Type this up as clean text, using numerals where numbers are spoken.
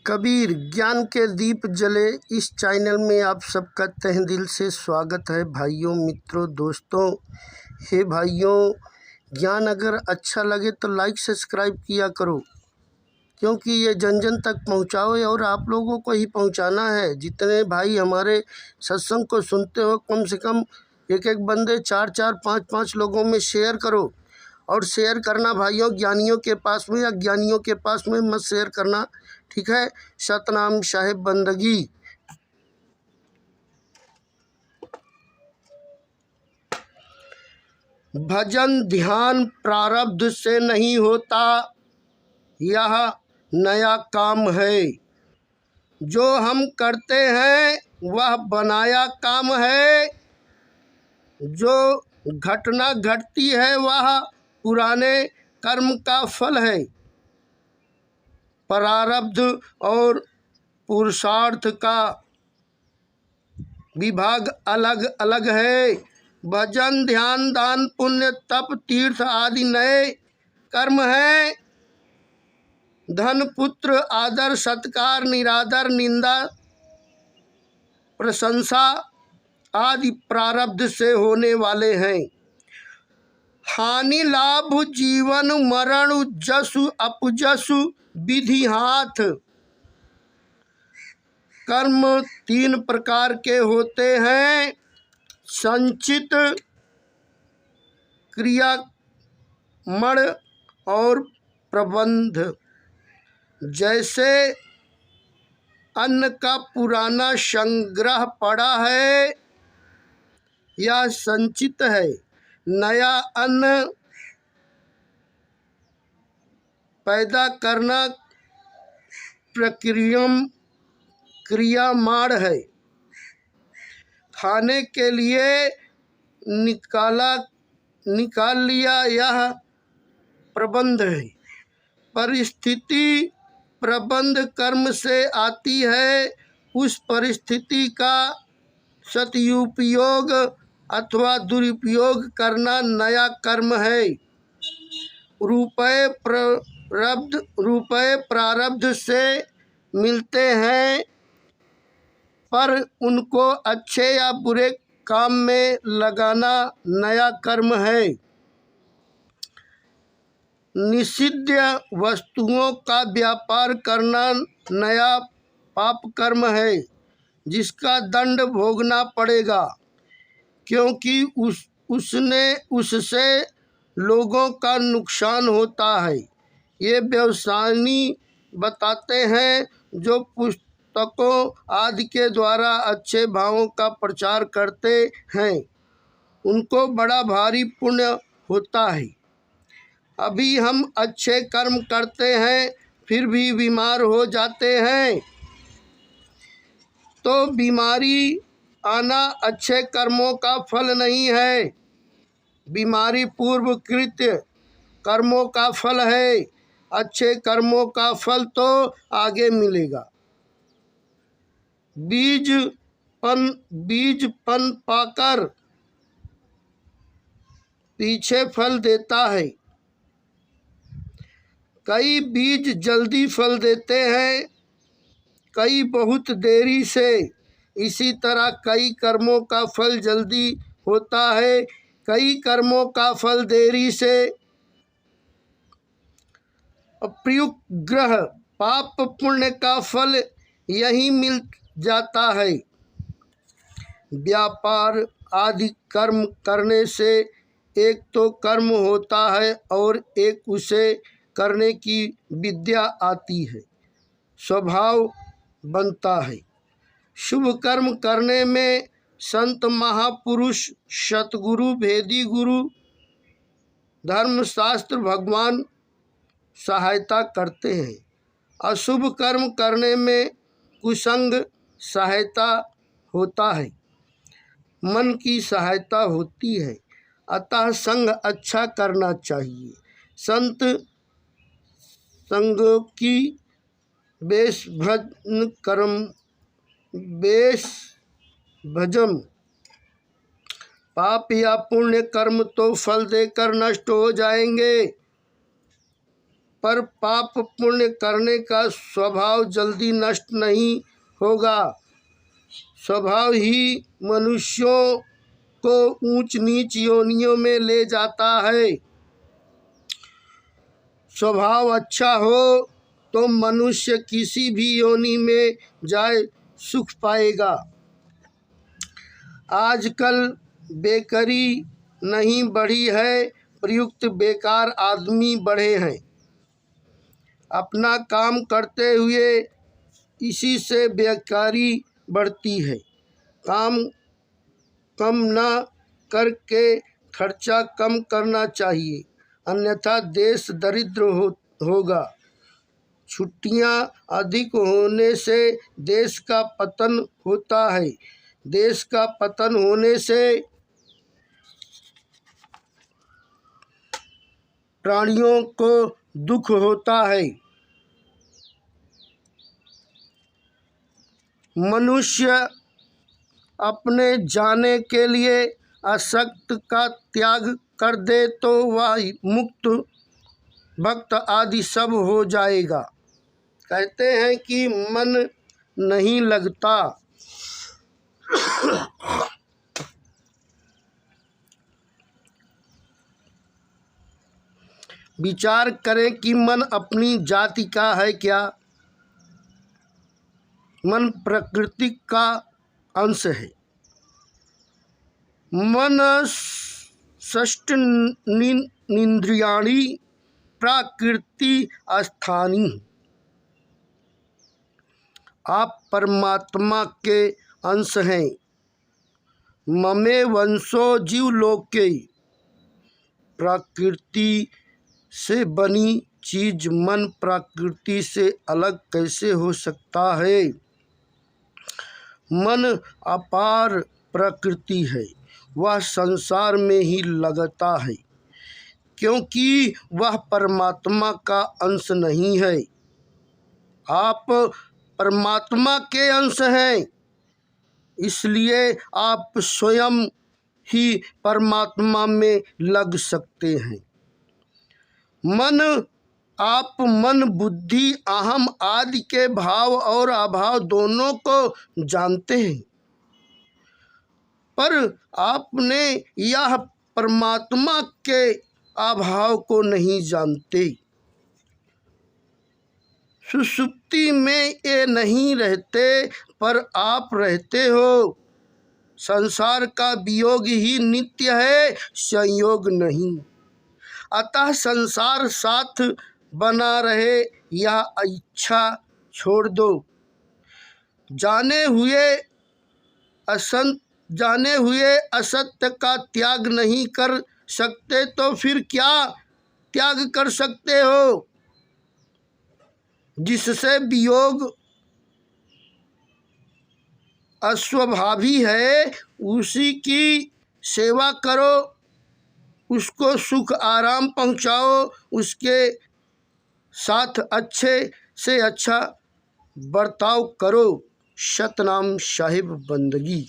कबीर ज्ञान के दीप जले इस चैनल में आप सबका तहे दिल से स्वागत है। भाइयों, मित्रों, दोस्तों, हे भाइयों, ज्ञान अगर अच्छा लगे तो लाइक सब्सक्राइब किया करो, क्योंकि ये जन जन तक पहुँचाओ और आप लोगों को ही पहुँचाना है। जितने भाई हमारे सत्संग को सुनते हो, कम से कम एक एक बंदे 4-4, 5-5 लोगों में शेयर करो। और शेयर करना भाइयों ज्ञानियों के पास में या ज्ञानियों के पास में मत शेयर करना, ठीक है। सतनाम साहेब बंदगी। भजन ध्यान प्रारब्ध से नहीं होता, यह नया काम है। जो हम करते हैं वह बनाया काम है। जो घटना घटती है वह पुराने कर्म का फल है। प्रारब्ध और पुरुषार्थ का विभाग अलग अलग है। भजन ध्यान दान पुण्य तप तीर्थ आदि नए कर्म हैं। धन पुत्र आदर सत्कार निरादर निंदा प्रशंसा आदि प्रारब्ध से होने वाले हैं। हानि लाभ जीवन मरण जसु अपजसु विधि हाथ। कर्म 3 प्रकार के होते हैं, संचित, क्रियामण और प्रबंध। जैसे अन्न का पुराना संग्रह पड़ा है, यह संचित है। नया अन्न पैदा करना क्रियामाण है। खाने के लिए निकाल लिया, यह प्रबंध है। परिस्थिति प्रबंध कर्म से आती है। उस परिस्थिति का सदुपयोग अथवा दुरुपयोग करना नया कर्म है। रुपए प्रारब्ध से मिलते हैं, पर उनको अच्छे या बुरे काम में लगाना नया कर्म है। निषिद्ध वस्तुओं का व्यापार करना नया पाप कर्म है, जिसका दंड भोगना पड़ेगा, क्योंकि उससे लोगों का नुकसान होता है। ये व्यवसायी बताते हैं, जो पुस्तकों आदि के द्वारा अच्छे भावों का प्रचार करते हैं, उनको बड़ा भारी पुण्य होता है। अभी हम अच्छे कर्म करते हैं फिर भी बीमार हो जाते हैं, तो बीमारी आना अच्छे कर्मों का फल नहीं है। बीमारी पूर्व कृत्य कर्मों का फल है। अच्छे कर्मों का फल तो आगे मिलेगा। बीजपन पाकर पीछे फल देता है। कई बीज जल्दी फल देते हैं, कई बहुत देरी से। इसी तरह कई कर्मों का फल जल्दी होता है, कई कर्मों का फल देरी से। प्रयुक्त ग्रह पाप पुण्य का फल यही मिल जाता है। व्यापार आदि कर्म करने से एक तो कर्म होता है और एक उसे करने की विद्या आती है, स्वभाव बनता है। शुभ कर्म करने में संत महापुरुष सतगुरु भेदी गुरु धर्मशास्त्र भगवान सहायता करते हैं। अशुभ कर्म करने में कुसंग सहायता होता है, मन की सहायता होती है। अतः संग अच्छा करना चाहिए। संत संग की बेश भजम। पाप या पुण्य कर्म तो फल देकर नष्ट हो जाएंगे, पर पाप पुण्य करने का स्वभाव जल्दी नष्ट नहीं होगा। स्वभाव ही मनुष्यों को ऊंच नीच योनियों में ले जाता है। स्वभाव अच्छा हो तो मनुष्य किसी भी योनि में जाए सुख पाएगा। आजकल बेकारी नहीं बढ़ी है, प्रयुक्त बेकार आदमी बढ़े हैं। अपना काम करते हुए इसी से बेकारी बढ़ती है। काम कम न करके खर्चा कम करना चाहिए, अन्यथा देश दरिद्र होगा। छुट्टियां अधिक होने से देश का पतन होता है। देश का पतन होने से प्राणियों को दुख होता है। मनुष्य अपने जाने के लिए असक्त का त्याग कर दे तो वह मुक्त भक्त आदि सब हो जाएगा। कहते हैं कि मन नहीं लगता। विचार करें कि मन अपनी जाति का है क्या? मन प्रकृति का अंश है। मन षष्ठीन्द्रियाणि प्रकृति स्थानी। आप परमात्मा के अंश हैं। ममे वंशो जीवलोके। प्रकृति से बनी चीज मन प्रकृति से अलग कैसे हो सकता है? मन अपार प्रकृति है, वह संसार में ही लगता है, क्योंकि वह परमात्मा का अंश नहीं है। आप परमात्मा के अंश हैं, इसलिए आप स्वयं ही परमात्मा में लग सकते हैं। मन बुद्धि अहम आदि के भाव और अभाव दोनों को जानते हैं, पर आपने यह परमात्मा के अभाव को नहीं जानते। सुषुप्ति में ये नहीं रहते, पर आप रहते हो। संसार का वियोग ही नित्य है, संयोग नहीं। अतः संसार साथ बना रहे यह इच्छा छोड़ दो। जाने हुए असत्य का त्याग नहीं कर सकते तो फिर क्या त्याग कर सकते हो? जिससे वियोग अस्वाभावी है, उसी की सेवा करो, उसको सुख आराम पहुँचाओ, उसके साथ अच्छे से अच्छा बर्ताव करो। सतनाम साहिब बंदगी।